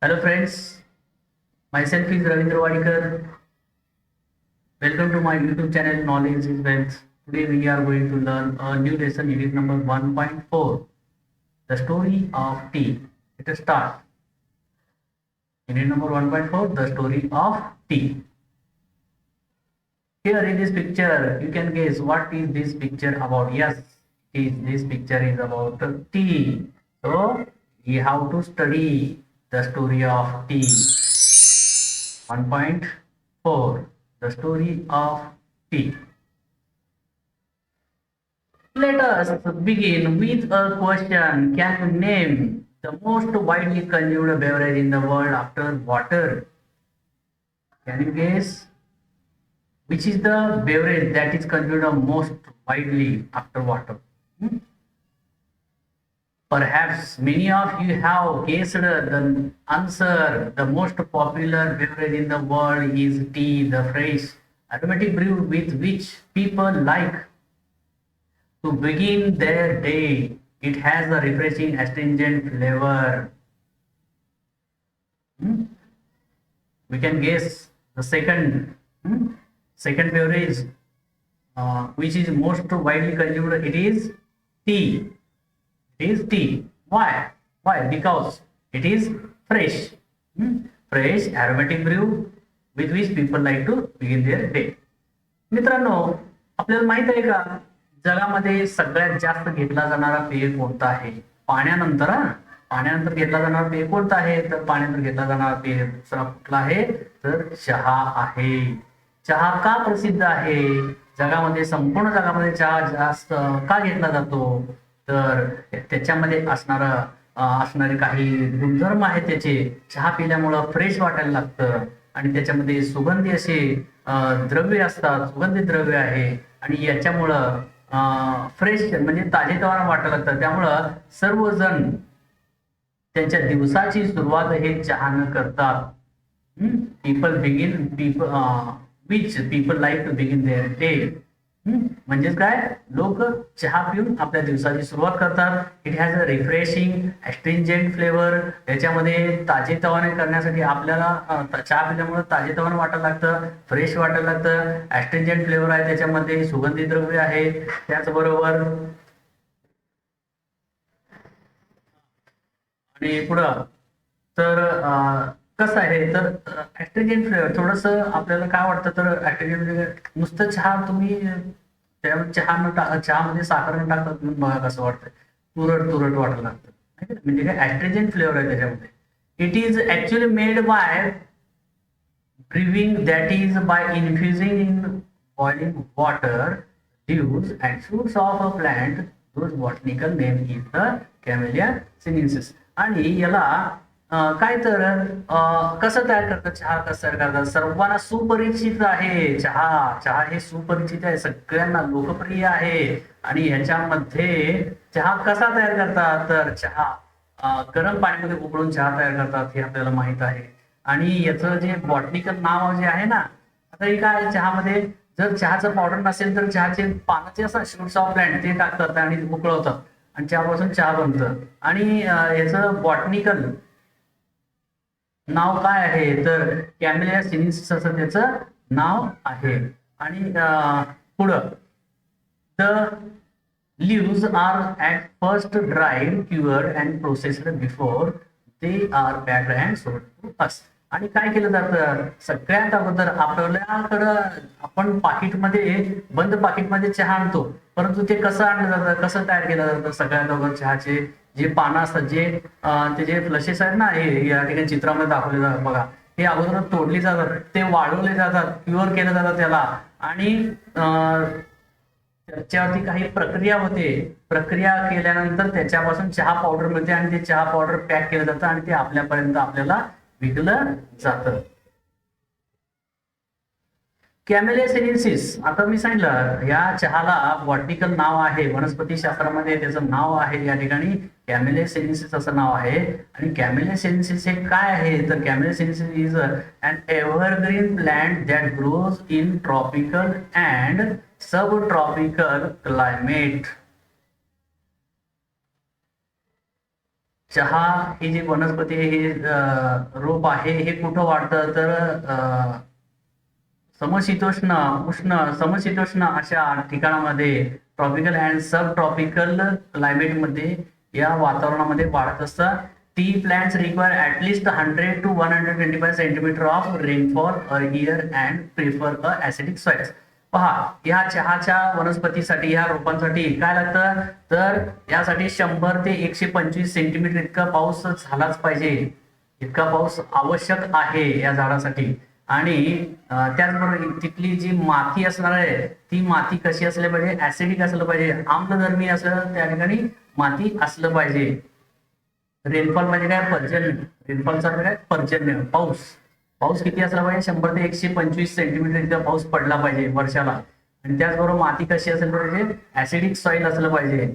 Hello friends, myself is Ravindra Wadikar. Welcome to my YouTube channel Knowledge is Wealth. Today we are going to learn a new lesson, unit number 1.4, the story of tea. Let us start. Unit number 1.4, the story of tea. Here in this picture, you can guess what is this picture about. Yes, this picture is about tea. So we have to study the story of tea. 1.4, the story of tea. Let us begin with a question. Can you name the most widely consumed beverage in the world after water? Can you guess which is the beverage that is consumed most widely after water? Hmm? Perhaps many of you have guessed the answer. The most popular beverage in the world is tea, the fresh aromatic brew with which people like to begin their day. It has a refreshing astringent flavor. Hmm? We can guess the second beverage which is most widely consumed. It is tea. It is tea. Why? Why? Because it is fresh. Fresh aromatic brew with which people like to begin their day. मित्रांनो, आपल्याला माहित आहे का जगामध्ये सगळ्यात जास्त घेतला जाणारा पेय कोणता आहे? पाण्यानंतर घेतला जाणारा पेय कोणता आहे? तर पाण्यानंतर घेतला जाणारा पेय दुसरा कुठला आहे? तर चहा आहे. चहा का प्रसिद्ध आहे? जगामध्ये संपूर्ण जगामध्ये चहा जास्त का घेतला जातो? तर त्याच्यामध्ये असणारे काही गुणधर्म आहेत त्याचे. चहा पिल्यामुळं फ्रेश वाटायला लागतं आणि त्याच्यामध्ये सुगंधी असे द्रव्य असतात, सुगंधित द्रव्य आहे आणि याच्यामुळं फ्रेश म्हणजे ताजेतवाना वाटायला लागतं. त्यामुळं सर्वजण त्यांच्या दिवसाची सुरुवात हे चहानं करतात. People like to begin their day. म्हणजेच काय, लोक चहा पिऊन आपल्या दिवसाची सुरुवात करतात. It has a refreshing astringent flavour. त्याच्यामध्ये ताजेतवाने करण्यासाठी आपल्याला चहा पिल्यामुळे ताजेतवाने वाटायला लागतं, फ्रेश वाटायला लागतं. ॲस्ट्रिंजेंट फ्लेवर आहे त्याच्यामध्ये, सुगंधी द्रव्य आहे. त्याचबरोबर आणि पुढं तर कसं आहे तर ॲस्ट्रिंजेंट फ्लेवर थोडंसं आपल्याला काय वाटतं तर ॲस्ट्रिंजेंट म्हणजे नुसतं चहा तुम्ही चहामध्ये साखर न टाकतात म्हणून बघा कसं वाटतंय, तुरट वाटायला लागतं. म्हणजे काय ॲस्ट्रिंजेंट फ्लेवर आहे त्याच्यामध्ये. It is actually made by brewing, that is by infusing in boiling water leaves and fruits of a plant whose botanical name is the Camellia sinensis. आणि याला काय तर कसं तयार करतात, चहा कसं तयार करतात सर्वांना सुपरिचित आहे. चहा हे सुपरिचित आहे, सगळ्यांना लोकप्रिय आहे. आणि ह्याच्यामध्ये चहा कसा तयार करतात तर चहा गरम पाण्यामध्ये उकळून चहा तयार करतात हे आपल्याला माहित आहे. आणि याचं जे बॉटनिकल नाव जे आहे ना, आता हे काय चहामध्ये जर चहाचं पावडर नसेल तर चहाचे पानाचे असं शूट्स ऑफ प्लांट ते टाकतात आणि उकळवतात आणि चहापासून चहा बनतं. आणि याचं बॉटनिकल नाव काय आहे तर कॅमेलिया सिनेन्सिस असं त्याचं नाव आहे. आणि पुढं the leaves are at first dried, cured and processed before they are packed and sold to us. आणि काय केलं जातं सगळ्यात अगोदर आपल्याकडं आपण बंद पाकिटमध्ये चहा आणतो, परंतु ते कसं आणलं जातं, कसं तयार केलं जातं. सगळ्यात अगोदर चहाचे जे पानं असतात, ते जे फ्लशेस आहेत ना, हे या ठिकाणी चित्रामध्ये दाखवले जातात बघा. हे अगोदर तोडली जातात, ते वाळवले जातात, क्युअर केलं जातं त्याला. आणि त्याच्यावरती काही प्रक्रिया होते. प्रक्रिया केल्यानंतर त्याच्यापासून चहा पावडर मिळते आणि ते चहा पावडर पॅक केलं जातं आणि ते आपल्याला विकलं जातं. कॅमेलिया सिनेन्सिस, आता मी सांगितलं या चहाला बॉटनिकल नाव आहे, वनस्पती शास्त्रामध्ये त्याचं नाव आहे या ठिकाणी कॅमेलिया सिनेन्सिस असं नाव आहे. आणि कॅमेलिया सिनेन्सिस हे काय आहे तर Camellia sinensis is an evergreen plant that grows in tropical and sub tropical climate. चहा ही जी वनस्पती आहे, हे रोप आहे, हे कुठं वाढतं तर समशीतोष्ण उष्ण समशीतोष्ण अशा ठिकाणामध्ये, ट्रॉपिकल अँड सब ट्रॉपिकल क्लायमेटमध्ये या वातावरणामध्ये वाढत असतं. T plants require at least 100 to 125 centimetre of rainfall a year and prefer a acidic soils. पहा, या चहाच्या वनस्पतीसाठी, या रोपांसाठी काय लागतं तर यासाठी 100 ते 125 सेंटीमीटर इतका पाऊस झालाच पाहिजे. इतका पाऊस आवश्यक आहे या झाडासाठी. आणि त्याचबरोबर तिथली जी माती असणार आहे, ती माती कशी असली पाहिजे, ऍसिडिक असलं पाहिजे, आम्लधर्मी असलं त्या ठिकाणी माती असलं पाहिजे. रेनफॉल म्हणजे काय, पर्जन्य. रेनफॉलचा अर्थ काय, पर्जन्य, पाऊस. पाऊस किती असला पाहिजे, 100 ते 125 सेंटीमीटर इतका पाऊस पडला पाहिजे वर्षाला. आणि त्याचबरोबर माती कशी असेल पाहिजे, ऍसिडिक सॉइल असलं पाहिजे.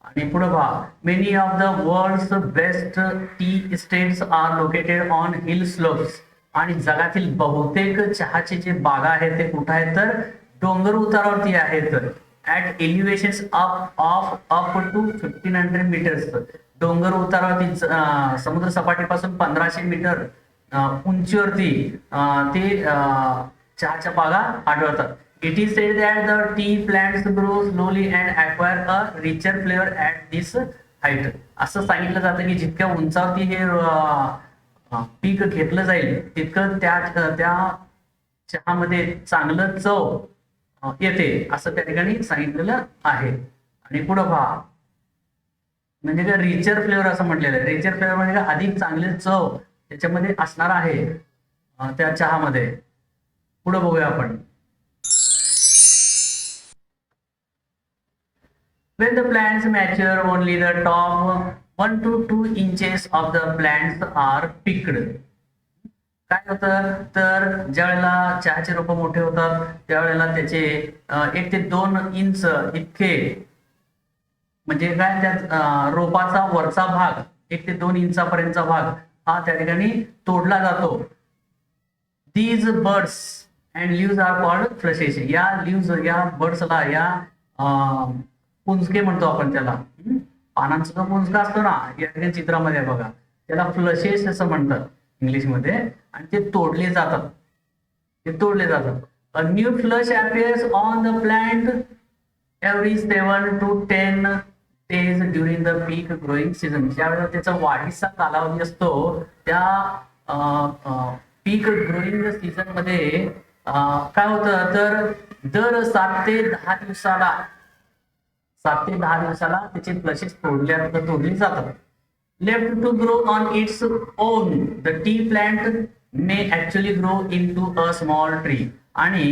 आणि पुढे पहा, many of the world's best tea estates are located on hill slopes. आणि जगातील बहुतेक चहाचे जे बागा आहेत ते कुठे आहेत तर डोंगर उतारावरती आहेत. At elevations up to 1500 metres. डोंगर उतारावरती समुद्र सपाटीपासून 1500 मीटर उंचीवरती ते चहाच्या बागा आढळतात. It is said that the T plants grow slowly and acquire a richer flavour at this height. असं सांगितलं जातं की जितक्या उंचावरती हे पीक घेतलं जाईल तितकं त्या चहामध्ये चांगलं चव येते असं त्या ठिकाणी सांगितलेलं आहे. आणि पुढं पहा, म्हणजे काय, रिचर फ्लेवर असं म्हटलेलं आहे. रिचर फ्लेवर म्हणजे काय, अधिक चांगले चव त्याच्यामध्ये असणार आहे त्या चहामध्ये. पुढे बघूया आपण. When the plants mature, only the top 1 to 2 inches of the plants are picked. काय होतं तर ज्यावेळेला चहाचे रोप मोठे होतात त्यावेळेला त्याचे 1 ते 2 इंच इतके, म्हणजे काय, त्या रोपाचा वरचा भाग 1 ते 2 इंचापर्यंतचा भाग हा त्या ठिकाणी तोडला जातो. These birds and leaves are called flushes. या लीव्स, या बर्ड्सला, या पुंजके म्हणतो आपण त्याला. पानांचा जो पुंजका असतो ना, या ठिकाणी चित्रामध्ये बघा, त्याला फ्लशेस असं म्हणतात इंग्लिशमध्ये. आणि ते तोडले जातात, a new flush appears on the plant every 7 to 10 days during the peak growing season. ज्यावेळेला त्याचा वाढीचा कालावधी असतो त्या पीक ग्रोईंग सीझन मध्ये काय होतं तर दर 7 ते 10 दिवसाला त्याचे फ्लशेस तोडली जातात. Left to grow on its own, the tea plant may actually grow into a small tree. आणि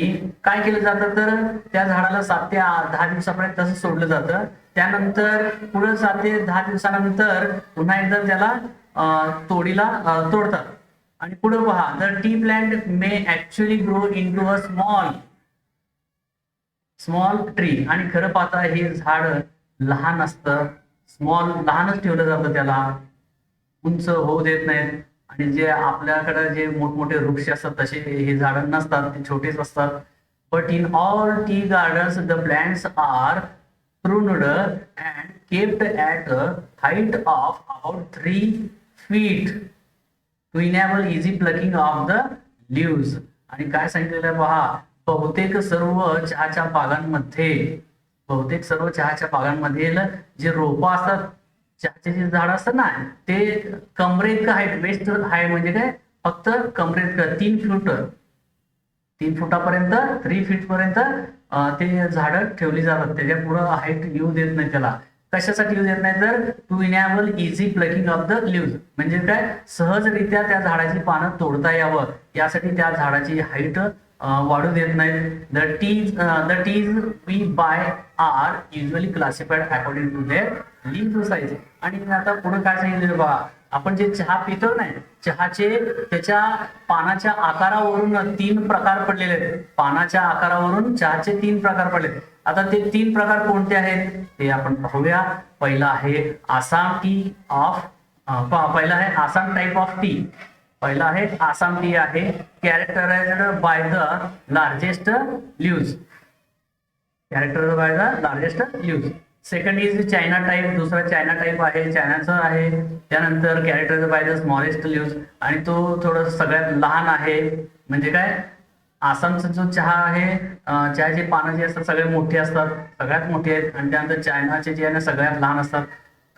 काय केलं जातं तर त्या झाडाला 7 ते 10 दिवसापर्यंत तसं सोडलं जातं. त्यानंतर पुढे 7 ते 10 दिवसानंतर पुन्हा एकदा त्याला तोडतात. आणि पुढे पहा, the tea plant may actually grow into a small tree. आणि खरं पाहता हे झाड लहान असतं, लहानच ठेवलं जातं, त्याला उंच होऊ देत नाहीत. आणि जे आपल्याकडे जे मोठमोठे वृक्ष असतात तसे हे झाडं नसतात, ते छोटेच असतात. But in all tea gardens the plants are pruned and kept at a height of about 3 feet to enable easy plucking of the leaves. आणि काय सांगितलेलं आहे पहा, बहुतेक सर्व चहाच्या बागांमधील जे रोपं असतात, चहाचे जे झाड असतात ना, ते कमरेत का हाईट, वेस्ट हाईट म्हणजे काय, फक्त कमरेत 3 फुटापर्यंत 3 फीट पर्यंत ते झाडं ठेवली जातात. त्याच्या पुढे हाईट येऊ देत नाही. त्याला कशासाठी येऊ देत नाही तर to enable easy plucking of the leaves, म्हणजे काय, सहजरित्या त्या झाडाची पानं तोडता यावं यासाठी त्या झाडाची हाईट वाढू देत नाहीत. The teas we buy are usually classified according to their leaf size. आणि आता पुढे काय सांगितलं बघा, आपण जे चहा पितो नाही, चहाचे त्याच्या पानाच्या आकारावरून 3 प्रकार पडलेले आहेत. पानाच्या आकारावरून चहाचे 3 प्रकार पडले. आता ते 3 प्रकार कोणते आहेत ते आपण पाहूया. पहिला आहे आसाम टाईप ऑफ टी. पहिला आहे आसाम टी आहे, कॅरेक्टराइज्ड by the largest leaves. Second is China type, दुसरा चायना टाईप आहे, चायनाचा आहे. त्यानंतर characterise by the smallest leaves, आणि तो थोडं सगळ्यात लहान आहे. म्हणजे काय, आसामचा जो चहा आहे, चहाचे पानं जे असतात सगळे मोठे असतात, सगळ्यात मोठे आहेत. आणि त्यानंतर चायनाचे जे आहे ना सगळ्यात लहान असतात.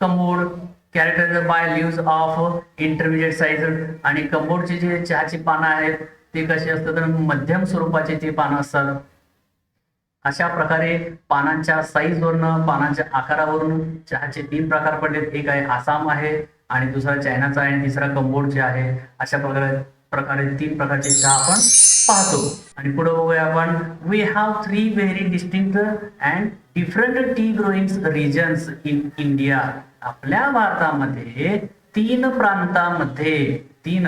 Cambod characterise by leaves of intermediate size, आणि कंबोडची जे चहाची पानं आहेत ते कशी असतात तर मध्यम स्वरूपाची ती पानं असतात. अशा प्रकारे पानांच्या साईजवरनं, पानांच्या आकारावरून चहाचे 3 प्रकार पडलेत. एक आहे आसाम आहे, आणि दुसरा चायनाचा आहे, आणि तिसरा कंबोडचे आहे. अशा प्रकारे 3 प्रकारचे चहा आपण पाहतो. आणि पुढे बघूया आपण, we have 3 very distinct and different tea growing regions in India. आपल्या भारतामध्ये 3 प्रांतामध्ये, 3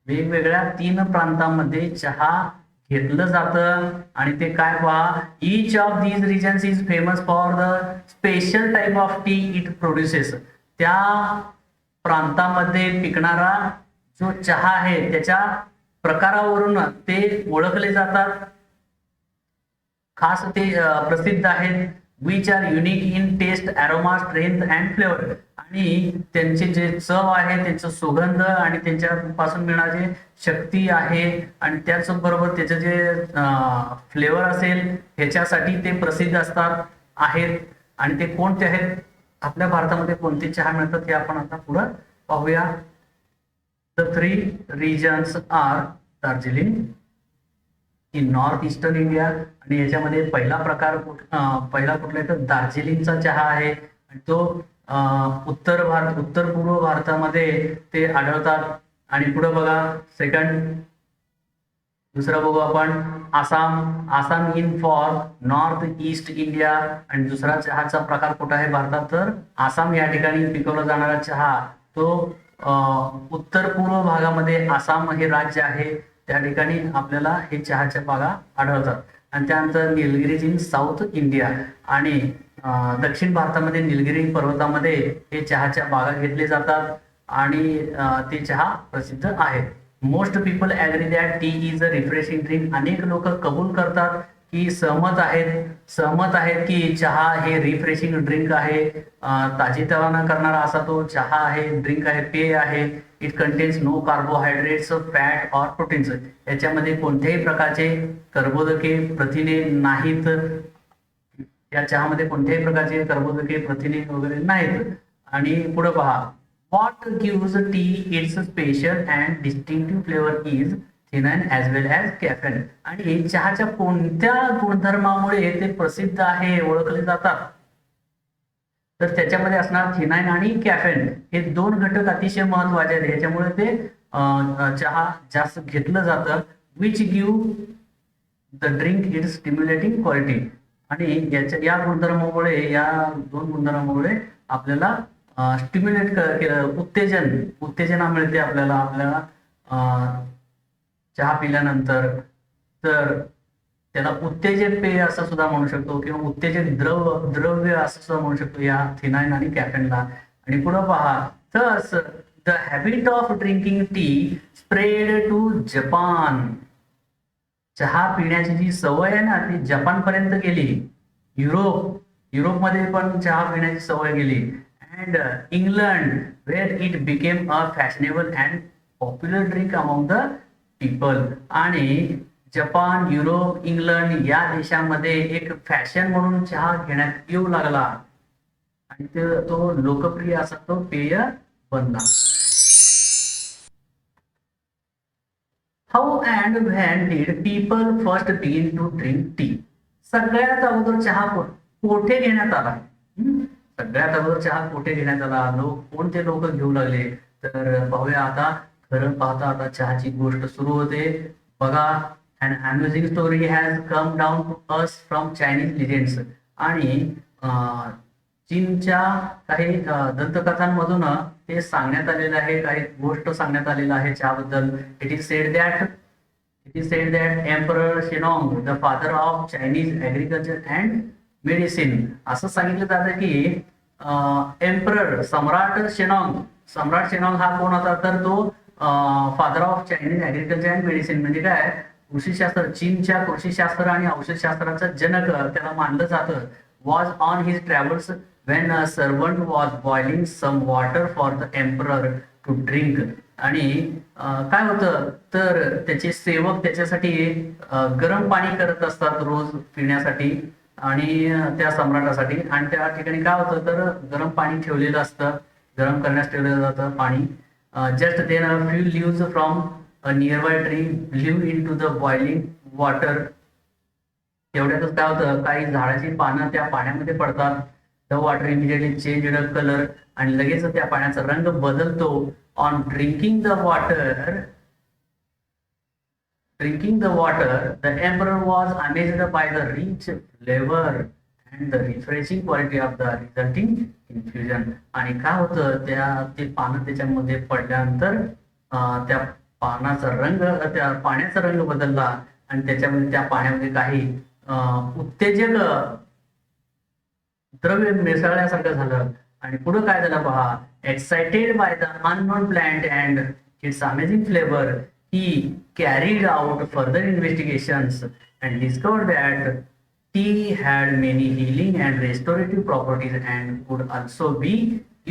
वेगवेगळ्या 3 प्रांतामध्ये चहा घेतलं जातं. आणि ते काय पहा, each of these regions is famous for the special type of tea it produces. त्या प्रांतामध्ये पिकणारा जो चहा आहे त्याच्या प्रकारावरून ते ओळखले जातात, खास ते प्रसिद्ध आहेत. Which are unique in taste, aroma, strength and flavour. आणि त्यांचे जे चव आहे, त्यांचं सुगंध आणि त्यांच्यापासून मिळणारी शक्ती आहे, आणि त्याचबरोबर त्याचं जे फ्लेवर असेल ह्याच्यासाठी ते प्रसिद्ध असतात आहेत. आणि ते कोणते आहेत, आपल्या भारतामध्ये कोणते चहा मिळतात हे आपण आता पुढे पाहूया. The 3 regions are Darjeeling in north eastern India, आणि याच्यामध्ये पहिला कुठला आहे तर दार्जिलिंगचा चहा आहे. आणि तो उत्तर पूर्व भारतामध्ये ते आढळतात. आणि पुढे बघा दुसरं बघू आपण, Assam in for north east India. आणि दुसरा चहाचा प्रकार कुठं आहे भारतात तर आसाम या ठिकाणी पिकवला जाणारा चहा तो उत्तर पूर्व भागामध्ये आसाम हे राज्य आहे, त्या ठिकाणी आपल्याला हे चहाच्या बागा आढळतात. आणि त्यानंतर निलगिरी इन साऊथ इंडिया, आणि दक्षिण भारतामध्ये निलगिरी पर्वतामध्ये हे चहाच्या बागा घेतले जातात, आणि ते चहा प्रसिद्ध आहेत. Most people agree that tea is a refreshing drink. अनेक लोक कबूल करतात की सहमत आहेत की चहा हे रिफ्रेशिंग ड्रिंक आहे, ताजेतवाना करणारा असा तो चहा आहे, ड्रिंक आहे, पेय आहे. It contains no carbohydrates, fat or proteins. याच्यामध्ये कोणत्याही प्रकारचे कर्बोदके, प्रथिने नाहीत. या चहामध्ये कोणत्याही प्रकारचे कर्बोदके, प्रथिने वगैरे नाहीत. आणि पुढे पहा, what gives tea its special and distinctive flavour is theanine as well as caffeine. आणि चहाच्या कोणत्या गुणधर्मामुळे ते प्रसिद्ध आहे, ओळखले जातात तर त्याच्यामध्ये असणार थिनाइन आणि कॅफेन हे 2 घटक अतिशय महत्वाचे आहेत. ह्याच्यामुळे ते चहा जास्त घेतलं जातं. Which give the drink it's stimulating quality. आणि या गुणधर्मामुळे, या 2 गुणधर्मामुळे आपल्याला स्टिम्युलेट केलं, उत्तेजना मिळते आपल्याला चहा पिल्यानंतर. तर त्याला उत्तेजक पेय असं सुद्धा म्हणू शकतो, किंवा उत्तेजक द्रव्य असं सुद्धा म्हणू शकतो या थिनाइन आणि कॅफेनला. आणि पुढे पहा, thus the habit of drinking tea spread to Japan. चहा पिण्याची जी सवय आहे ना ती जपानपर्यंत गेली. युरोपमध्ये पण चहा पिण्याची सवय गेली. And England where it became a fashionable and popular drink among the people. आणि जपान, युरोप, इंग्लंड या देशामध्ये एक फॅशन म्हणून चहा घेण्यात येऊ लागला, आणि तो लोकप्रिय असा तो पेय बनला. How and when did people first begin to drink tea. सगळ्यात अगोदर चहा कोठे घेण्यात आला? सगळ्यात अगोदर चहा कोठे घेण्यात आला, कोणते लोक घेऊ लागले तर पाहूया. आता खरं पाहता आता चहाची गोष्ट सुरू होते. बघा, an amusing story has come down to us from Chinese legends. आणि चीनच्या काही दंतकथांमधून ते सांगण्यात आलेलं आहे, काही गोष्ट सांगण्यात आलेलं आहे चहाबद्दल. It is said that emperor Shennong, the father of Chinese agriculture and medicine, असं सांगितलं जातं की एम्परर सम्राट शेनॉंग हा कोण होता तर तो father of Chinese agriculture and medicine. म्हणजे काय, कृषीशास्त्र, चीनच्या कृषीशास्त्र आणि औषधशास्त्राचा जनक त्याला मानलं जातं. was on his travels when a servant was boiling some water for the emperor to drink. आणि काय होतं तर त्याचे सेवक त्याच्यासाठी गरम पाणी करत असतात रोज पिण्यासाठी आणि त्या सम्राटासाठी. आणि त्या ठिकाणी काय होतं तर गरम पाणी ठेवलेलं असतं, गरम करण्यास ठेवलेलं जातं पाणी. Just then a few leaves from a nearby tree leave in to the boiling water. तेवढ्यातच काय होतं काही झाडाची पानं त्या पाण्यामध्ये पडतात. The water immediately change colour आणि लगेच त्या पाण्याचा रंग बदलतो. On drinking the water the emperor was amazed by the rich flavor and the refreshing quality of the resulting infusion. आणि काय होतं ते पानं त्याच्यामध्ये पडल्यानंतर त्या पानाचा रंग त्या पाण्याचा रंग बदलला आणि त्याच्यामध्ये त्या पाण्यामध्ये काही उत्तेजक द्रव्य मिसळल्यासारखं झालं. आणि पुढे काय झालं पहा. Excited by the unknown plant and it's amazing flavour he carried out further investigations and discovered that tea had many healing and restorative properties and could also be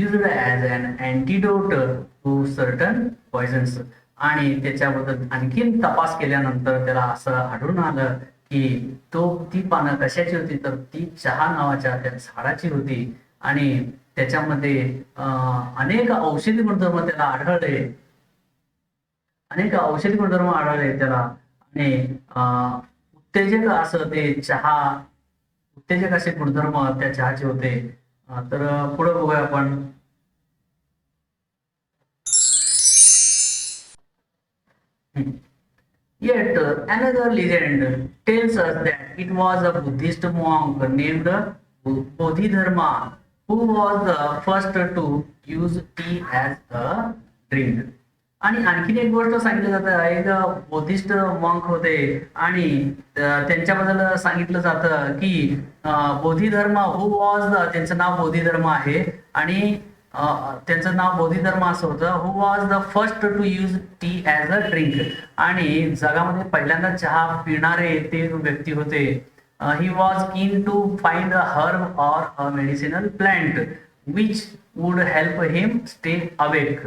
used as an antidote to certain poisons. आणि त्याच्याबद्दल आणखीन तपास केल्यानंतर त्याला असं आढळून आलं की ती पानं कशाची होती तर ती चहा नावाच्या त्या झाडाची होती. आणि त्याच्यामध्ये अनेक औषधी गुणधर्म त्याला आढळले त्याला. आणि उत्तेजक असं ते चहा उत्तेजक असे गुणधर्म त्या चहाचे होते. तर पुढे बघूया आपण. Yet another legend tells us that it was a Buddhist monk named Bodhidharma who was the first to use tea as a drink. आणि आणखीन एक गोष्ट सांगितलं जातं एक बुद्धिस्ट मॉन्क होते आणि त्यांच्याबद्दल सांगितलं जातं की बोधिधर्म हु वॉज त्यांचं नाव बोधिधर्म आहे आणि त्यांचं नाव बोधिधर्म असं होतं. Who was the first to use tea as a drink. आणि जगामध्ये पहिल्यांदा चहा पिणारे ते व्यक्ती होते. He was keen to find a herb or a medicinal plant which would help him stay awake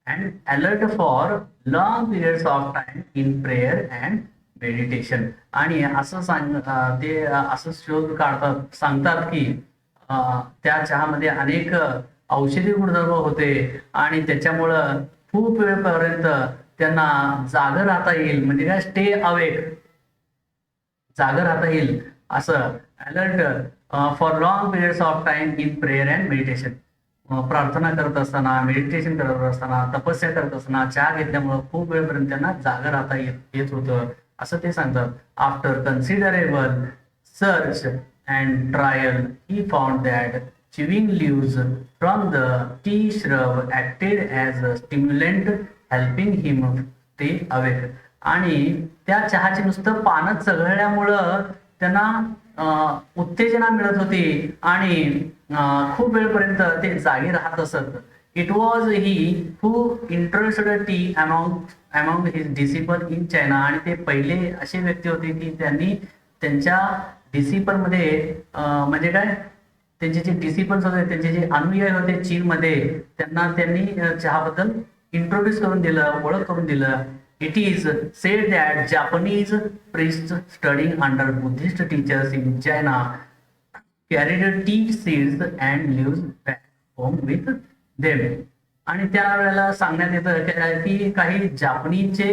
and alert for long periods of time in prayer and meditation. आणि असं ते असं शोध काढतात सांगतात की त्या चहामध्ये अनेक औषधी गुणधर्म होते आणि त्याच्यामुळं खूप वेळपर्यंत त्यांना जागर राहता येईल. म्हणजे काय स्टे अवेक जागर राहता येईल असं. Alert for long periods of time in prayer and meditation. प्रार्थना करत असताना मेडिटेशन करत असताना तपस्या करत असताना चहा घेतल्यामुळं खूप वेळपर्यंत त्यांना जागा राहता येत होतं असं ते सांगतात. After considerable search and trial he found that chewing leaves from the tea shrub acted as a stimulant helping him stay awake. आणि त्या चहाची नुसतं पानं चघळल्यामुळं त्यांना उत्तेजना मिळत होती आणि खूप वेळपर्यंत ते जागी राहत असत. It was he who introduced T among his disciple in China. आणि ते पहिले असे व्यक्ती होते की त्यांनी त्यांच्या डिसिपलमध्ये म्हणजे काय त्यांचे जे डिसिपल्स होते त्यांचे जे अनुयायी होते चीनमध्ये त्यांनी चहाबद्दल इंट्रोड्यूस करून दिलं ओळख करून दिलं. It is said that Japanese priests studying under Buddhist teachers in China carried tea seeds and leaves back home with them. आणि त्यावेळेला सांगण्यात येतं की काही जापनीचे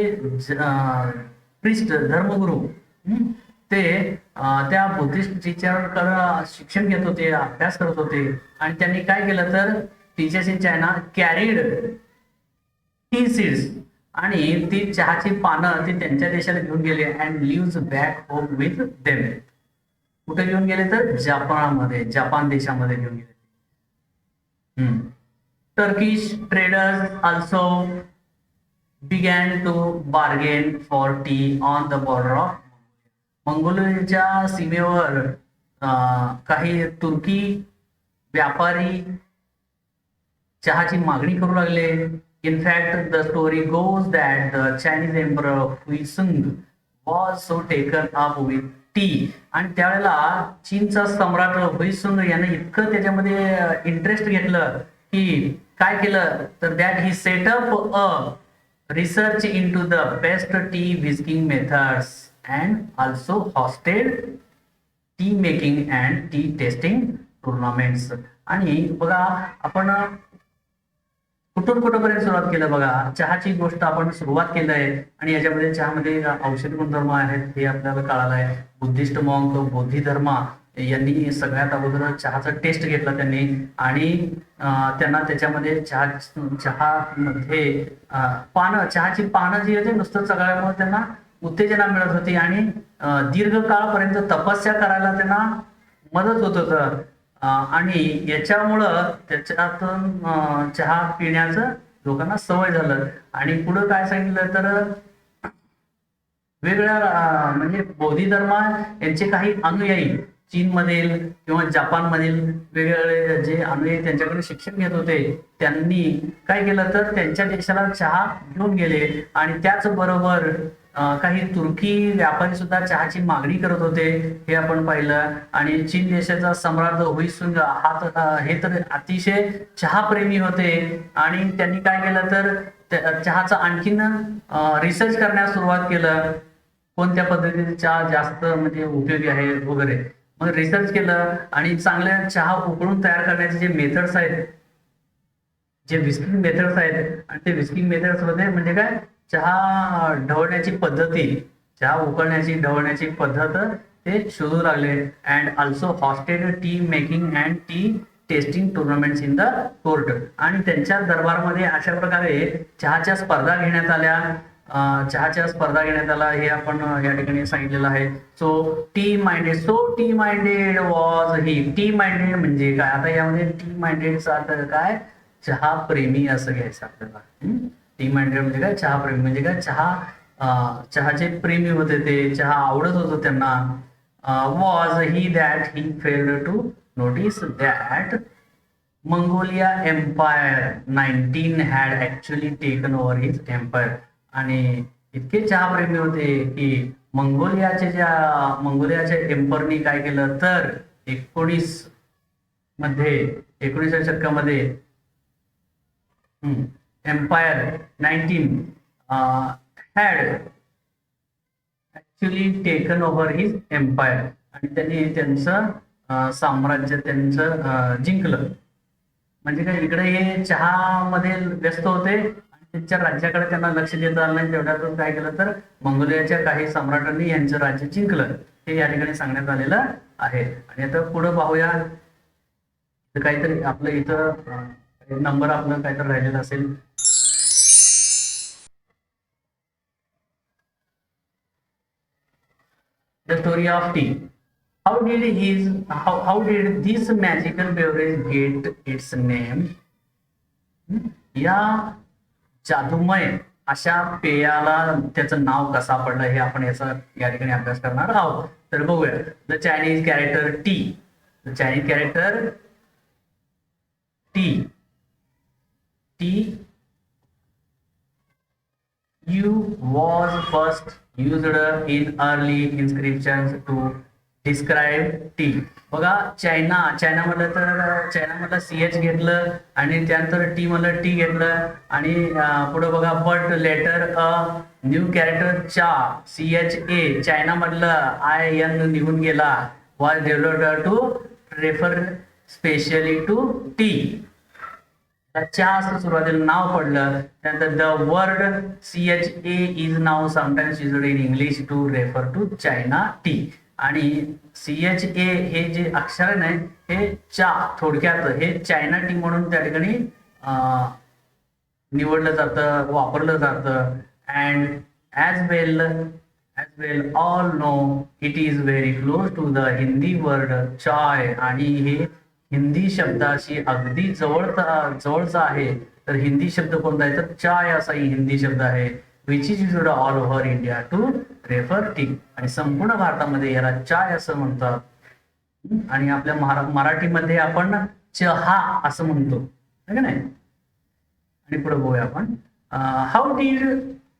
प्रिस्ट धर्मगुरू ते त्या बुद्धिस्ट टीचरकडे शिक्षण घेत होते अभ्यास करत होते. आणि त्यांनी काय केलं तर teachers in China carried tea seeds आणि ती चहाची पानं ते त्यांच्या देशाला घेऊन गेले and lives back home with them. कुठे घेऊन गेले तर जपान देशामध्ये घेऊन गेले. Turkish traders also began to bargain for tea on the border of मंगोलियाच्या सीमेवर काही तुर्की व्यापारी चहाची मागणी करू लागले. In fact, the story goes that the Chinese emperor Huizong was so taken up with T. आणि त्यावेळेला चीनचा सम्राट हुइसुंग याने इतकं त्याच्यामध्ये इंटरेस्ट घेतलं की काय केलं तर that he set up a research in to the best tea whisking methods and also hosted tea making and tea tasting tournaments. आणि बघा आपण कुठून कुठपर्यंत सुरुवात केलं बघा, चहाची गोष्ट आपण सुरुवात केलं आहे आणि याच्यामध्ये चहामध्ये औषधी गुणधर्म आहेत हे आपल्याला कळालं आहे. बुद्धिस्ट मॉन्क बोधिधर्मा यांनी सगळ्यात अगोदर चहाचा टेस्ट घेतला त्यांनी आणि त्यांना त्याच्यामध्ये चहामध्ये चहाची पानं जी होती नुसतं चघळल्यामुळे त्यांना उत्तेजना मिळत होती आणि दीर्घकाळपर्यंत तपस्या करायला त्यांना मदत होत होतं. आणि याच्यामुळं त्याच्यातून चहा पिण्याचं लोकांना सवय झालं. आणि पुढं काय सांगितलं तर वेगळ्या म्हणजे बोधिधर्मा यांचे काही अनुयायी चीनमधील किंवा जपानमधील वेगवेगळे जे अनुयायी त्यांच्याकडे शिक्षण घेत होते त्यांनी काय केलं तर त्यांच्या देशाला चहा घेऊन गेले आणि त्याचबरोबर काही तुर्की व्यापारी सुद्धा चहाची मागणी करत होते हे आपण पाहिलं. आणि चीन देशाचा सम्राट हुइसुंग हे तर अतिशय चहाप्रेमी होते आणि त्यांनी काय केलं तर चहाचा आणखीन रिसर्च करण्यास सुरुवात केलं, कोणत्या पद्धतीने चहा जास्त म्हणजे उपयोगी आहे वगैरे. मग रिसर्च केलं आणि चांगल्या चहा उकळून तयार करण्याचे जे मेथड्स आहेत, जे विस्किंग मेथड्स आहेत आणि ते विस्किंग मेथड्स मध्ये म्हणजे काय चहा ढवळण्याची पद्धती, चहा उकळण्याची ढवळण्याची पद्धत ते शोधू लागले. And also hosted tea making and tea tasting tournaments in the court. आणि त्यांच्या दरबारमध्ये अशा प्रकारे चहाच्या स्पर्धा घेण्यात आल्या. हे आपण या ठिकाणी सांगितलेलं आहे. T minded was he. T minded म्हणजे काय, आता यामध्ये टी माइंडेडचा अर्थ काय, चहा प्रेमी असं घ्यायचं आपल्याला. टी माइंडेड म्हणजे काय, चहा प्रेमी म्हणजे काय, चहाचे प्रेमी होते ते, चहा आवडत होतं त्यांना. Was he that he failed to notice that Mongolia empire 19 had actually taken over his empire. आणि इतके चहाप्रेमी होते की मंगोलियाच्या एम्परनी काय केलं तर 19व्या शतकामध्ये empire 19 had actually taken over his empire. आणि त्यांनी त्यांचं साम्राज्य जिंकलं. म्हणजे काय, इकडे हे चहामध्ये व्यस्त होते आणि त्यांच्या राज्याकडे त्यांना लक्ष देता आलं नाही. तेवढ्यातून काय केलं तर मंगोलियाच्या काही सम्राटांनी यांचं राज्य जिंकलं हे या ठिकाणी सांगण्यात आलेलं आहे. आणि आता पुढे पाहूया, काहीतरी आपलं इथं नंबर आपलं काहीतरी राहिलेलं असेल. The story of tea. How did this magical beverage get its name? या जादूमय अशा पेयाला त्याचं नाव कसा पडलं हे आपण याचा या ठिकाणी अभ्यास करणार आहोत. तर बघूया. The Chinese character T. The Chinese character T. U was first used in early inscriptions to describe tea. बघा, चायना म्हटलं तर चायनामधलं CH घेतलं आणि त्यानंतर टी मधलं टी घेतलं आणि पुढे बघा but later a new character चा CHA चायना मधलं IN निघून गेला. was developed to refer specially to tea. चहा असं सुरुवातीला नाव पडलं. त्यानंतर the word CHA is now sometimes used in English to refer to China tea. आणि CHA हे जे अक्षर नाही हे थोडक्यात हे चायना टी म्हणून त्या ठिकाणी निवडलं जातं, वापरलं जातं. And as well all know it is very close to the Hindi word chai. आणि हे हिंदी शब्दाशी अगदी जवळचा आहे. तर हिंदी शब्द कोणता आहे तर चाय असाही हिंदी शब्द आहे. Which is used all over India to refer tea. आणि संपूर्ण भारतामध्ये याला चाय असं म्हणतात आणि आपल्या मराठीमध्ये आपण चहा असं म्हणतो, है की नाही. आणि पुढे बघूया आपण. How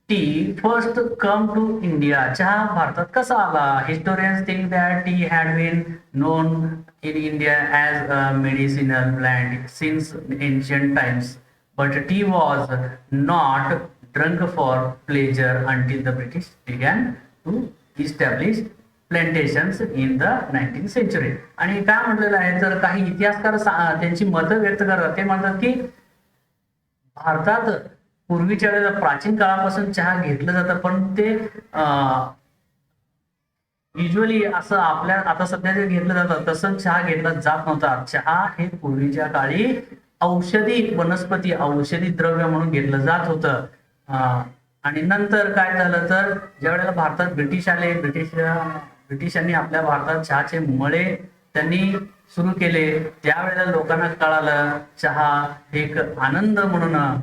tea first come to India, चहा भारतात कसा आला? Historians think that tea had been known in India as a medicinal plant since ancient times, but tea was not drunk for pleasure until the British began to establish plantations in the 19th century. आणि काय म्हटलेलं आहे, तर काही इतिहासकार त्यांची मतं व्यक्त करतात. ते म्हणतात की भारतात पूर्वीच्या वेळेला प्राचीन काळापासून चहा घेतलं जातं, पण ते युजली असं आपल्या आता सध्या जे घेतलं जातं तसं चहा घेतला जात नव्हता. चहा हे पूर्वीच्या काळी औषधी वनस्पती, औषधी द्रव्य म्हणून घेतलं जात होतं. आणि नंतर काय झालं, तर ज्या वेळेला भारतात ब्रिटिश आले, ब्रिटिशांनी आपल्या भारतात चहाचे मळे त्यांनी सुरू केले. त्यावेळेला लोकांना कळालं चहा एक आनंद म्हणून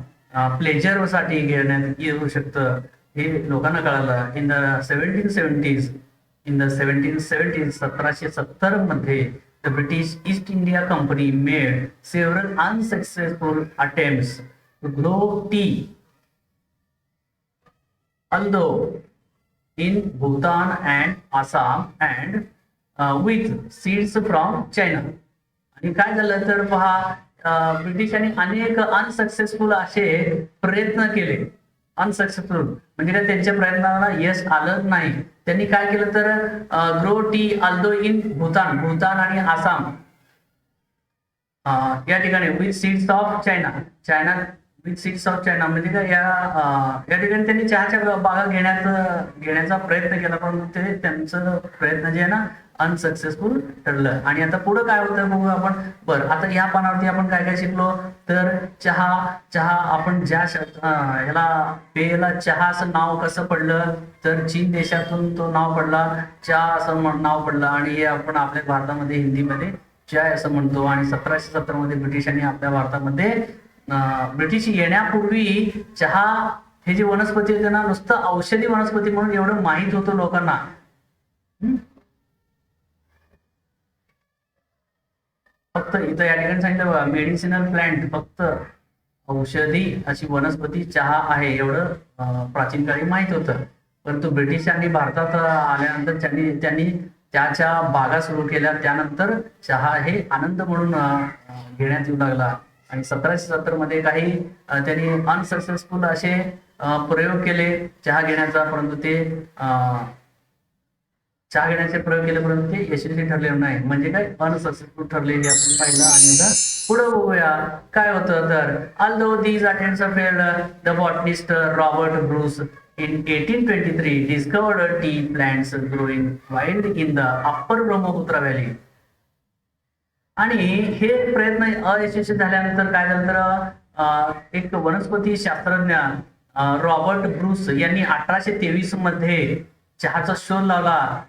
प्लेजरसाठी घेण्यात येऊ शकतं, हे लोकांना कळालं. इन द 1770s 1770 मध्ये the British East India Company made several unsuccessful attempts to grow tea although in Bhutan and Assam and with seeds from China. आणि काय झालं तर पहा, ब्रिटिशांनी अनेक अनसक्सेसफुल असे प्रयत्न केले. अनसक्सेसफुल म्हणजे काय, त्यांच्या प्रयत्नाला यश आलं नाही. त्यांनी काय केलं तर grow T although in Bhutan आणि आसाम या ठिकाणी with seeds of China with seeds of China म्हणजे काय, या ठिकाणी त्यांनी चहाच्या बागा घेण्याचा प्रयत्न केला, परंतु ते त्यांचं प्रयत्न जे आहे ना अनसक्सेसफुल ठरलं. आणि आता पुढे काय होतं बघू आपण. बरं, आता या पानावरती आपण काय काय शिकलो, तर चहा आपण ज्या ह्याला पेयला चहा असं नाव कसं पडलं, तर चीन देशातून तो नाव पडला, चहा असं नाव पडलं. आणि हे आपण आपल्या भारतामध्ये हिंदीमध्ये चाय असं म्हणतो. आणि 1770 मध्ये ब्रिटिशांनी आपल्या भारतामध्ये, ब्रिटिश येण्यापूर्वी चहा हे जे वनस्पती होते ना, नुसतं औषधी वनस्पती म्हणून एवढं माहित होतं लोकांना. फक्त इथं या ठिकाणी सांगितलं मेडिसिनल प्लांट, फक्त औषधी अशी वनस्पती चहा आहे एवढं प्राचीन काळी माहित होतं. परंतु ब्रिटिशांनी भारतात आल्यानंतर त्यांनी त्याच्या बागा सुरू केल्या. त्यानंतर चहा हे आनंद म्हणून घेण्यात येऊ लागला. आणि 1770 मध्ये काही त्यांनी अनसक्सेसफुल असे प्रयोग केले चहा घेण्याचा, परंतु ते चहा घेण्याचे प्रयोग केले परंतु ते यशस्वी ठरले नाही. म्हणजे काय, अनसक्सेसफुल ठरले हे आपण पाहिलं. आणि आता पुढे बघूया काय होतं. तर although these attempts failed, the botanist Robert Bruce in 1823 discovered tea plants growing wild in the upper Brahmaputra valley. आणि हे प्रयत्न अयशस्वी झाल्यानंतर काय झालं तर एक वनस्पती शास्त्रज्ञ रॉबर्ट ब्रूस यांनी 1823 मध्ये चहाचा शोध लावला.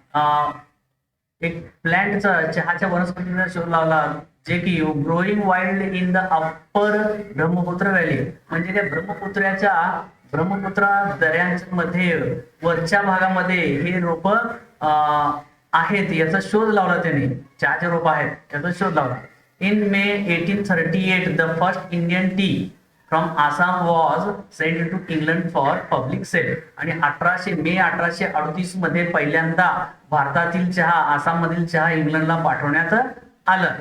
एक प्लॅन्टचा, चहाच्या वनस्पतीचा शोध लावला, जे की growing wild in the upper Brahmaputra valley. म्हणजे त्या ब्रह्मपुत्रा दऱ्यांमध्ये वरच्या भागामध्ये हे रोप आहेत याचा शोध लावला त्यांनी. चहाचे रोप आहेत त्याचा शोध लावला. In May 1838 the first Indian tea from Assam was send to England for public sale. आणि मे 1838 मध्ये पहिल्यांदा भारतातील चहा, आसाम मधील चहा इंग्लंडला पाठवण्यात आलं.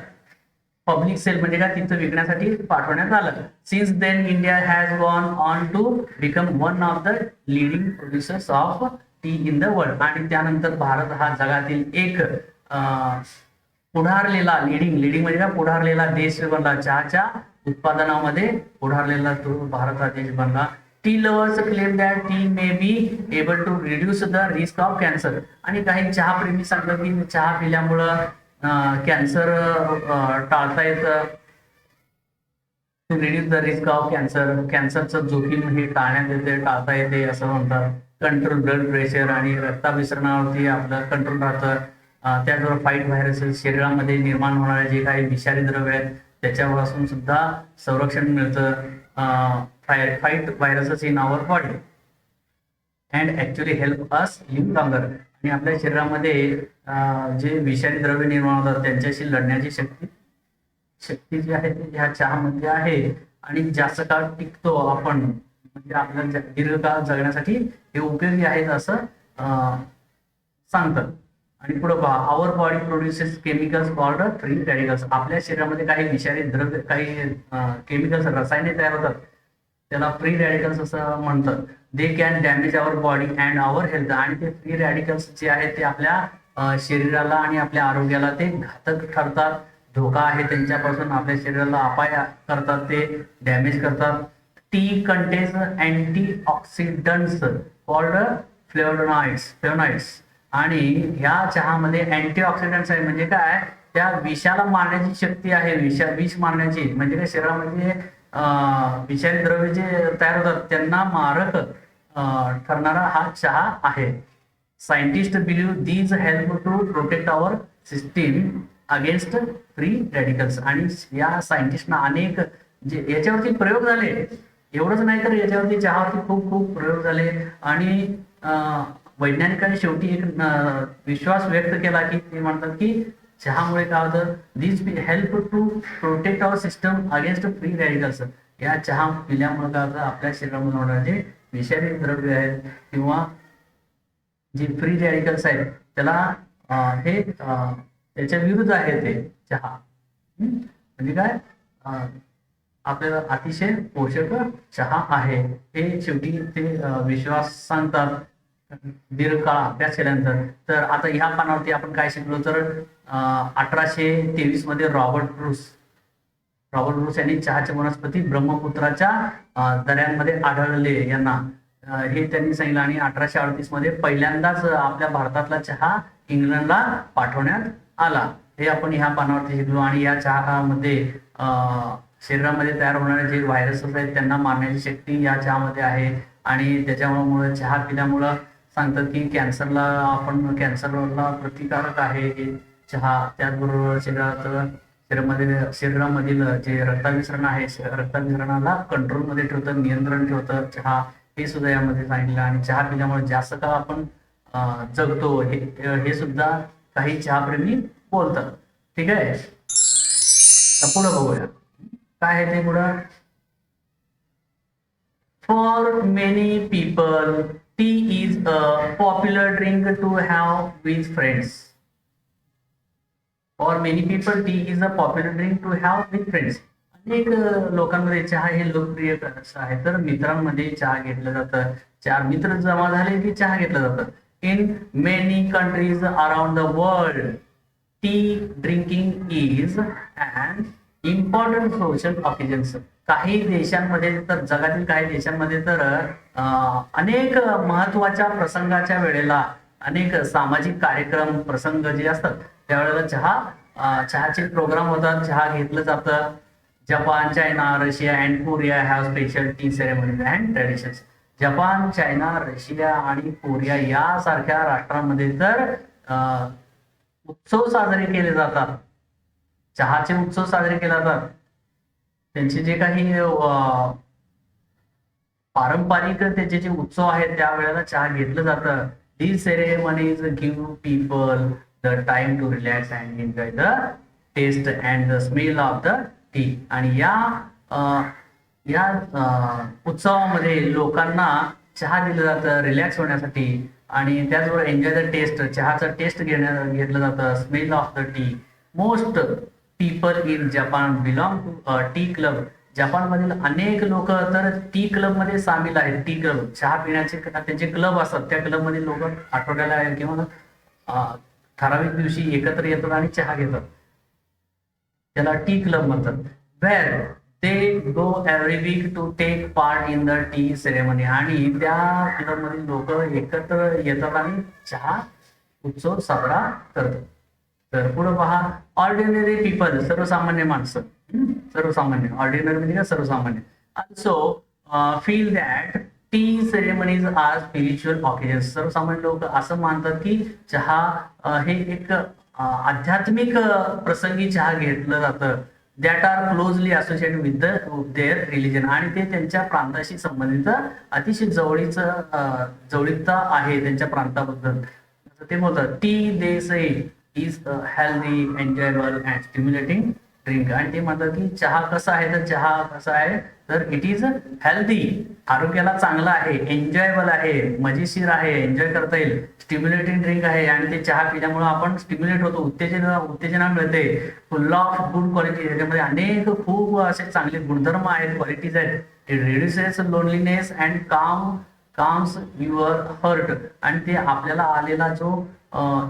पब्लिक सेल म्हणजे काय, तिथं विकण्यासाठी पाठवण्यात आलं. Since then India has gone on to become one of the leading producers of tea in the world. आणि त्यानंतर भारत हा जगातील एक पुढारलेला लिडिंग म्हणजे काय, पुढारलेला देश बनला. चहाच्या उत्पादनामध्ये पुढारलेला तो भारत हा देश बनला. Tea lovers claim that tea may be able to reduce the risk of cancer. आणि काही चहा प्रेमी सांगतात की चहा पिल्यामुळं कॅन्सर टाळता येतं. To reduce the risk of कॅन्सरचं जोखीम हे टाळता येते असं म्हणतात. कंट्रोल ब्लड प्रेशर आणि रक्ताभिसरणावरती आपलं कंट्रोल राहतं. त्याचबरोबर फाईट व्हायरसेस, शरीरामध्ये निर्माण होणारे जे काही विषारी द्रव्य आहेत त्याच्यापासून सुद्धा संरक्षण मिळतं. Fight viruses in our body and actually help us live longer. आणि आपल्या शरीरामध्ये जे विषारी द्रव्य निर्माण होतात त्यांच्याशी लढण्याची शक्ती जी आहे ती ह्या चहामध्ये आहे. आणि जास्त काळ टिकतो आपण, म्हणजे आपल्याला दीर्घकाळ जगण्यासाठी हे उपयोगी आहेत असं सांगतात. आणि पुढे पहा, our body produces chemicals called free radicals. आपल्या शरीरामध्ये काही विषारी द्रव्य, काही केमिकल्स, रसायने तयार होतात, त्याला फ्री रॅडिकल्स असं म्हणतात. They can damage our body and our health. आणि ते फ्री रॅडिकल्स जे आहेत ते आपल्या शरीराला आणि आपल्या आरोग्याला ते घातक ठरतात. धोका आहे त्यांच्यापासून, आपल्या शरीराला अपाय करतात, ते डॅमेज करतात. T contains antioxidants called flavonoids. आणि ह्या चहामध्ये अँटीऑक्सिडंट्स आहे. म्हणजे काय, त्या विषाला मारण्याची शक्ती आहे. विष मारण्याची म्हणजे काय, शरीरामध्ये विषारी द्रव्य जे तयार होतात त्यांना मारक ठरणारा हा चहा आहे. Scientist believe these help to protect our system against free radicals. आणि या सायंटिस्टना अनेक जे याच्यावरती प्रयोग झाले, एवढंच नाही तर याच्यावरती चहावरती खूप खूप प्रयोग झाले. आणि वैज्ञानिकांनी शेवटी एक विश्वास व्यक्त केला की ते म्हणतात की चहामुळे काय होतं, this help to protect our system against free radicals. या चहा पिल्यामुळे काय होतं, आपल्या शरीरामध्ये होणारे विषारी द्रव्य आहेत किंवा जे फ्री रॅडिकल्स आहेत त्याला हे त्याच्या विरुद्ध आहे ते चहा. म्हणजे काय, आपल्याला अतिशय पोषक चहा आहे हे शेवटी ते विश्वास सांगतात दीर्घकाळ अभ्यास केल्यानंतर. तर आता ह्या पानावरती आपण काय शिकलो, तर 1823 मध्ये रॉबर्ट ब्रूस यांनी चहाचे वनस्पती ब्रह्मपुत्राच्या दऱ्यांमध्ये आढळले यांना, हे त्यांनी सांगितलं. आणि 1838 मध्ये पहिल्यांदाच आपल्या भारतातला चहा इंग्लंडला पाठवण्यात आला, हे आपण ह्या पानावरती शिकलो. आणि या चहामध्ये शरीरामध्ये तयार होणारे जे व्हायरसेस आहेत त्यांना मारण्याची शक्ती या चहामध्ये आहे. आणि त्याच्यामुळे चहा पिल्यामुळं सांगतात की कॅन्सरला प्रतिकारक आहे हे चहा. त्याचबरोबर शरीरामधील जे रक्ताभिसरण आहे, रक्ताभिसरणाला कंट्रोलमध्ये ठेवतं, नियंत्रण ठेवतं चहा, हे सुद्धा यामध्ये सांगितलं. आणि चहा पिल्यामुळे जास्त काळ आपण जगतो हे सुद्धा काही चहाप्रेमी बोलतात. ठीक आहे, तर पुढं बघूया काय आहे ते पुढं. For many people tea is a popular drink to have with friends. For many people tea is a popular drink to have with friends. अनेक लोकांमध्ये चहा हे लोकप्रिय असं आहे, तर मित्रांमध्ये चहा घेतलं जातं. 4 मित्र जमा झाले की चहा घेतलं जातं. In many countries around the world tea drinking is an important social occasions. काही देशांमध्ये तर, जगातील काही देशांमध्ये तर अनेक महत्वाच्या प्रसंगाच्या वेळेला, अनेक सामाजिक कार्यक्रम प्रसंग जे असतात त्यावेळेला चहाचे प्रोग्राम होतात, चहा घेतलं जातं. Japan, China, Russia and Korea have special T ceremonies and traditions. Japan, China, Russia आणि कोरिया यासारख्या राष्ट्रांमध्ये तर उत्सव साजरे केले जातात, चहाचे उत्सव साजरे केले जातात. त्यांचे जे काही पारंपरिक त्याचे जे उत्सव आहेत त्यावेळेला चहा घेतलं जातं. These ceremonies give people the time to relax and enjoy the taste and the smell of the tea. आणि या उत्सवामध्ये लोकांना चहा दिलं जातं रिलॅक्स होण्यासाठी, आणि त्याचबरोबर एन्जॉय द टेस्ट, चहाचा टेस्ट घेतलं जातं, smell of the tea. Most people in Japan belong to tea club. जपानमधील अनेक लोक तर टी क्लब मध्ये सामील आहेत. टी क्लब, चहा पिण्याचे त्यांचे क्लब असतात, त्या क्लब मध्ये लोक आठवड्याला किंवा ठराविक दिवशी एकत्र येतात आणि चहा घेतात, त्याला टी क्लब म्हणतात. Where they go every week to take part in the tea ceremony. आणि त्या क्लब मधील लोक एकत्र येतात आणि चहा उत्सव साजरा करतात. तर पुढे पहा, ऑर्डिनरी पीपल, सर्वसामान्य माणसं, सर्वसामान्य, ऑर्डिनरी म्हणजे सर्वसामान्य, also feel that tea ceremonies are spiritual occasions. सर्वसामान्य लोक असं मानतात की चहा हे एक आध्यात्मिक प्रसंगी चहा घेतलं जातं. That are closely associated with their religion. आणि ते त्यांच्या प्रांताशी संबंधित अतिशय जवळीकता आहे त्यांच्या प्रांताबद्दल. ते बोलतात T they say is healthy, enjoyable and stimulating drink. आणि ते म्हणतात की चहा कसा आहे, तर चहा कसा आहे तर इट इज हेल्दी, आरोग्याला चांगला आहे, एन्जॉयबल आहे, मजेशीर आहे, एन्जॉय करता येईल, स्टिम्युलेटिंग ड्रिंक आहे आणि ते चहा पिल्यामुळे आपण स्टिम्युलेट होतो, उत्तेजना मिळते, फुल ऑफ गुड क्वालिटी, त्याच्यामध्ये अनेक खूप असे चांगले गुणधर्म आहेत, क्वालिटीज आहेत. It reduces loneliness and calms your heart, आणि ते आपल्याला आलेला जो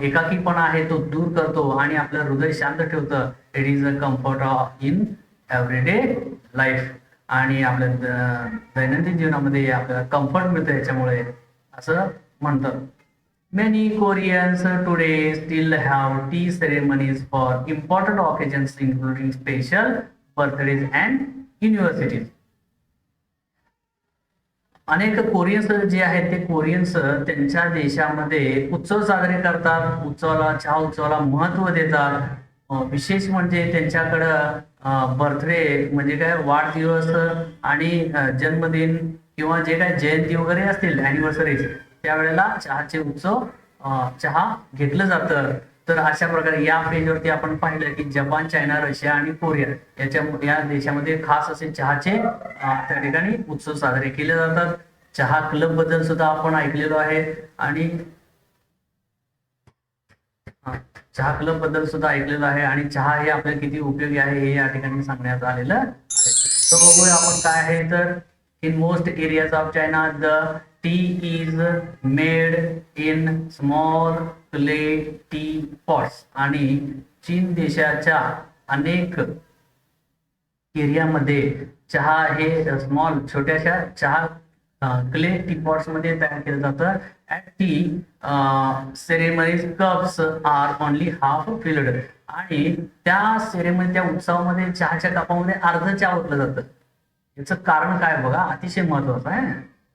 एकाकीपणा आहे तो दूर करतो आणि आपलं हृदय शांत ठेवतं. It is a comfort in everyday life, आणि आपल्या दैनंदिन जीवनामध्ये आपल्याला कम्फर्ट मिळतं याच्यामुळे, असं म्हणतात. Many Koreans today still have tea ceremonies for important occasions including special birthdays and universities. अनेक कोरियन्स जे आहेत ते कोरियन्स त्यांच्या देशामध्ये उत्सव साजरे करतात, चहा उत्सवाला महत्व देतात. विशेष म्हणजे त्यांच्याकडं बर्थडे म्हणजे काय वाढदिवस आणि जन्मदिन किंवा जे काय जयंती वगैरे असतील, अॅनिव्हर्सरीज, त्यावेळेला चहाचे उत्सव चहा घेतलं जातं. तर अशा प्रकारे या पेजवरती आपण पाहिलं की जपान, चायना, रशिया आणि कोरिया या देशामध्ये खास असे चहाचे त्या ठिकाणी उत्सव साजरे केले जातात. चहा क्लब बद्दल सुद्धा आपण ऐकलेलो आहे, आणि चहा क्लब बद्दल सुद्धा ऐकलेलं आहे, आणि चहा हे आपल्याला किती उपयोगी आहे हे या ठिकाणी सांगण्यात आलेलं आहे. तर बघूया आपण काय आहे. तर in most areas of China the T is made in small clay T pots, आणि चीन देशाच्या अनेक एरियामध्ये चहा हे स्मॉल छोट्याशा चहा क्ले टी पॉट्स मध्ये तयार केलं जातं. At tea ceremonies cups are only half filled, आणि त्या सेरेमनी त्या उत्सवामध्ये चहाच्या कपामध्ये अर्ध चहा ओतलं जातं. याचं कारण काय बघा, अतिशय महत्वाचं आहे.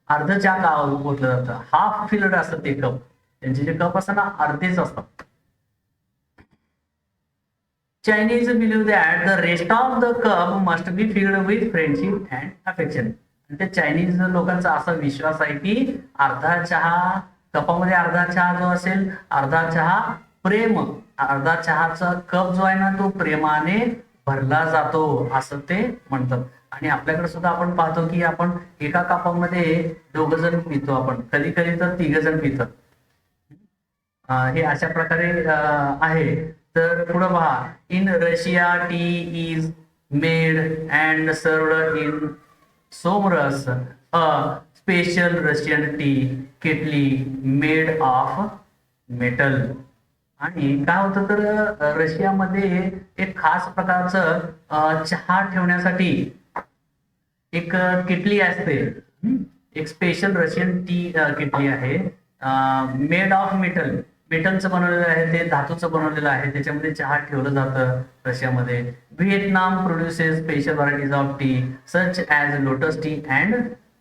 अर्ध चहा का ओतलं जातं? हाफ फिल्ड असतं ते कप, त्यांचे जे कप असतात ना अर्धेच असतात. Chinese believe that the rest of the cup must be filled with friendship and affection. त्या चायनीज लोकांचा असा विश्वास आहे की अर्धा चहा कपामध्ये अर्धा चहा जो असेल, अर्धा चहा प्रेम, अर्धा चहाचा कप जो आहे ना तो प्रेमाने भरला जातो, असं ते म्हणतात. आणि आपल्याकडे सुद्धा आपण पाहतो की आपण एका कपामध्ये 2 जण पितो, आपण कधी कधी तर 3 जण पितात. हे अशा प्रकारे आहे. तर पुढे पहा, in Russia tea is made and served in samovar, a special Russian tea kettle made of metal. आणि काय होतं तर रशियामध्ये एक खास प्रकारचं चहा ठेवण्यासाठी एक किटली असते, एक स्पेशल रशियन टी किटली आहे, मेड ऑफ मेटल, मेटलचं बनवलेलं आहे, ते धातूचं बनवलेलं आहे, त्याच्यामध्ये चहा ठेवलं जातं रशियामध्ये. Vietnam produces special varieties of T such as lotus T and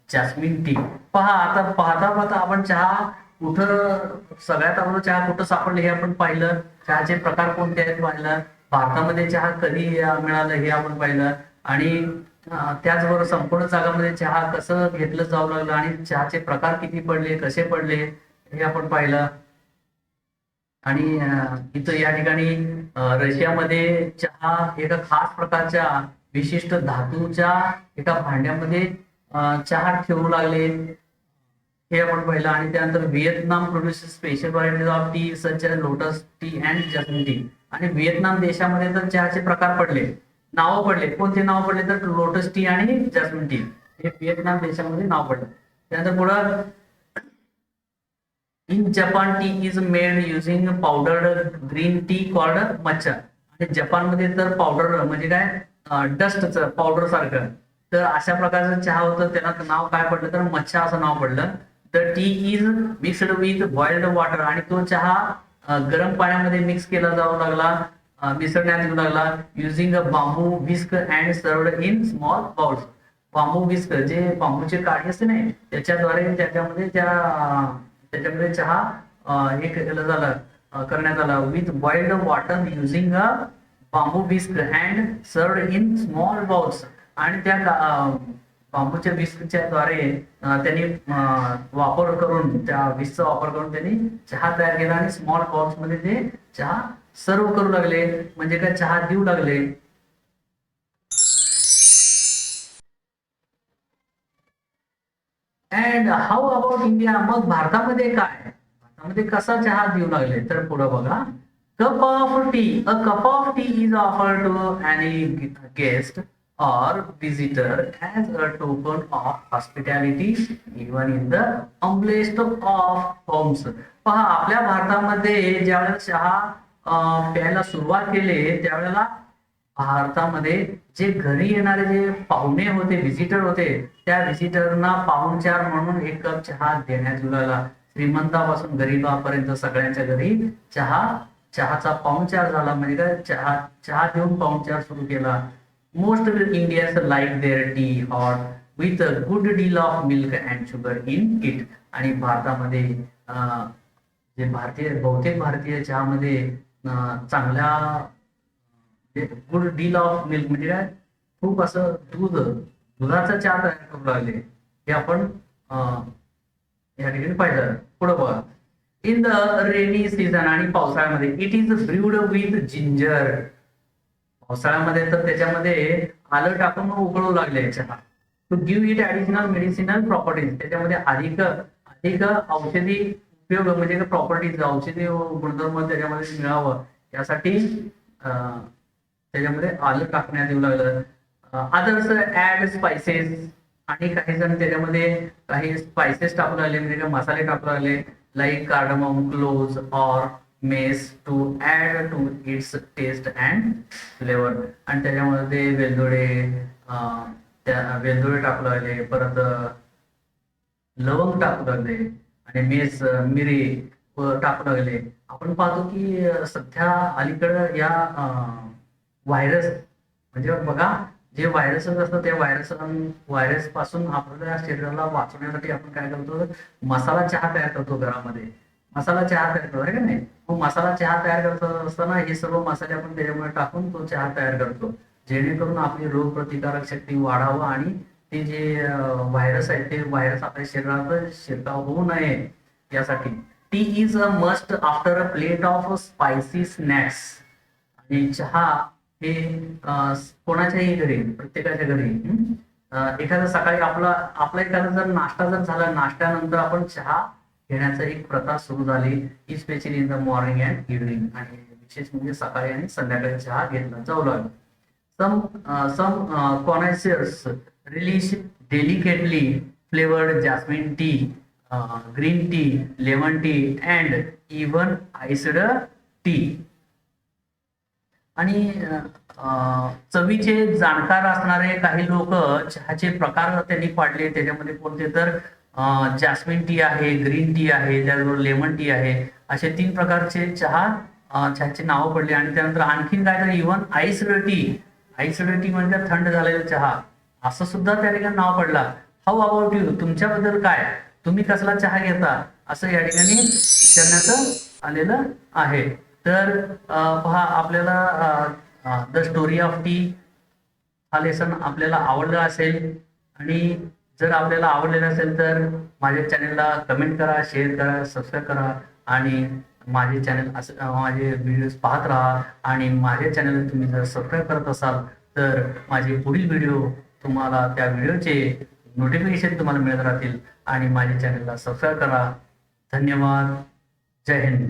jasmine T. पहा, आता पाहता आपण चहा कुठं सगळ्यात अगोदर चहा कुठं सापडले हे आपण पाहिलं, चहाचे प्रकार कोणते आहेत पाहिलं, भारतामध्ये चहा कधी मिळालं हे आपण पाहिलं, आणि त्याचबरोबर संपूर्ण जगामध्ये चहा कसं घेतलं जाऊ लागलं आणि चहाचे प्रकार किती पडले, कसे पडले हे आपण पाहिलं. आणि इथं या ठिकाणी रशियामध्ये चहा एका खास प्रकारच्या विशिष्ट धातूच्या एका भांड्यामध्ये चहा ठेवू लागले हे आपण पाहिलं. आणि त्यानंतर Vietnam produces special varieties of T such as lotus T and jasmine T. आणि व्हिएतनाम देशामध्ये तर चहाचे प्रकार पडले, नावं पडले. कोणते नाव पडले तर लोटस टी आणि जॅस्मिन टी, हे व्हिएतनाम देशामध्ये नाव पडलं. त्यानंतर पुढं, in Japan tea is made using powdered green tea called matcha. आणि जपानमध्ये तर पावडर म्हणजे काय डस्टचं पावडर सारखं, तर अशा प्रकारचं चहा होतं, त्याला नाव काय पडलं तर मच्छा असं नाव पडलं. The T is mixed with boiled water. आणि तो चहा गरम पाण्यामध्ये मिक्स केला जाऊ लागला, मिसळण्यात येऊ लागला. Using a bamboo whisk and served in small bowls. Bamboo whisk जे बांबूचे काठी असते ना त्याच्याद्वारे त्याच्यामध्ये चहा हे केलं झालं, करण्यात आला. With boiled water using a bamboo whisk and served in small bowls. आणि त्या बांबूच्या विस्कच्या द्वारे त्यांनी वापर करून, त्या विस्कचा वापर करून त्यांनी चहा तयार केला आणि स्मॉल बाउल्स मध्ये ते चहा सर्व करू लागले, म्हणजे काय चहा देऊ लागले. And how about India? मग भारतामध्ये काय? भारतामध्ये कसा चहा देऊ लागले? तर पुढे बघा, cup of tea, a cup of tea is offered to any guest or visitor as a token of hospitality even in the humblest of homes. पहा, आपल्या भारतामध्ये ज्यावेळेला चहा प्यायला सुरुवात केली त्यावेळेला भारतामध्ये जे घरी येणारे जे पाहुणे होते, व्हिजिटर होते, त्या व्हिजिटरना पाहुणचार म्हणून एक कप चहा देण्यात येऊ लागला. श्रीमंतापासून गरीबापर्यंत सगळ्यांच्या घरी चहाचा पाहुणचार झाला. म्हणजे काय, चहा देऊन पाहुणचार सुरू केला. Most Indians like their tea hot with a good deal of milk and sugar in it. आणि भारतामध्ये जे बहुतेक भारतीय चहामध्ये चांगल्या गुड डील ऑफ मिल्क म्हणजे काय, खूप असं दुधाचा चहा तयार करू लागले. हे आपण या ठिकाणी पाहिजे. पुढे बघा, इन द रेनी सीझन, आणि पावसाळ्यामध्ये it is brewed with ginger. पावसाळ्यामध्ये तर त्याच्यामध्ये आलं टाकून उकळू लागले चहा. To give it additional medicinal properties, त्याच्यामध्ये अधिक औषधी उपयोग म्हणजे प्रॉपर्टीज, औषधी गुणधर्म त्याच्यामध्ये मिळावं यासाठी त्याच्यामध्ये आलं टाकण्यात येऊ लागलं. अदर्स ऍड स्पायसेस, आणि काही जण त्याच्यामध्ये काही स्पायसेस टाकू लागले, म्हणजे मसाले टाकू लागले, like cardamom, cloves or mace to add to its taste and flavour. आणि त्याच्यामध्ये वेलदोडे टाकू लागले, परत लवंग टाकू लागले, आणि मिरी टाकू लागले. आपण पाहतो की सध्या अलीकडं या व्हायरस म्हणजे बघा, जे व्हायरसेस असतात त्या व्हायरस पासून आपल्या शरीराला वाचवण्यासाठी आपण काय करतो, मसाला चहा तयार करतो घरामध्ये. मसाला चहा तयार करतो आहे का नाही? मग मसाला चहा तयार करत असताना हे सर्व मसाले आपण त्याच्यामुळे टाकून तो चहा तयार करतो, जेणेकरून आपली रोगप्रतिकारक शक्ती वाढावं आणि ते जे व्हायरस आहे ते व्हायरस आपल्या शरीरात शिरकाव होऊ नये यासाठी. T is a must after a plate of spicy snacks. आणि चहा हे कोणाच्याही घरी, प्रत्येकाच्या घरी एखादा सकाळी आपला एखादा जर नाश्ता जर झाला, नाश्त्यानंतर आपण चहा घेण्याचा एक प्रथा सुरू झाली, especially in the morning and evening. आणि विशेष म्हणजे सकाळी आणि संध्याकाळी चहा घेतला जाऊ लागला. some connoisseurs relish delicately flavored jasmine tea, green tea, lemon tea, and even iced tea. आणि चवीचे जाणकार असणारे काही लोक चहाचे प्रकार त्यांनी पाडले. त्याच्यामध्ये कोणते तर जास्मिन टी आहे, ग्रीन टी आहे, त्याचबरोबर लेमन टी आहे, असे 3 प्रकारचे चहाचे नावं पडले. आणि त्यानंतर आणखीन काय तर इव्हन आईस्ड टी म्हणजे थंड झालेला चहा, असं सुद्धा त्या ठिकाणी नाव पडला. How about you? तुमच्याबद्दल काय? तुम्ही कसला चहा घेता? असं या ठिकाणी विचारण्यात आलेलं आहे. तर पहा, आपल्याला द स्टोरी ऑफ टी हा लेसन आपल्याला आवडला असेल, आणि जर आपल्याला आवडलेलं असेल तर माझ्या चॅनलला कमेंट करा, शेअर करा, सबस्क्राईब करा, आणि माझे व्हिडिओज पाहत राहा. आणि माझ्या चॅनलला तुम्ही जर सबस्क्राईब करत असाल तर माझे पुढील व्हिडिओ तुम्हाला, त्या व्हिडिओचे नोटिफिकेशन तुम्हाला मिळत राहतील. आणि माझ्या चॅनलला सबस्क्राईब करा. धन्यवाद. जय हिंद.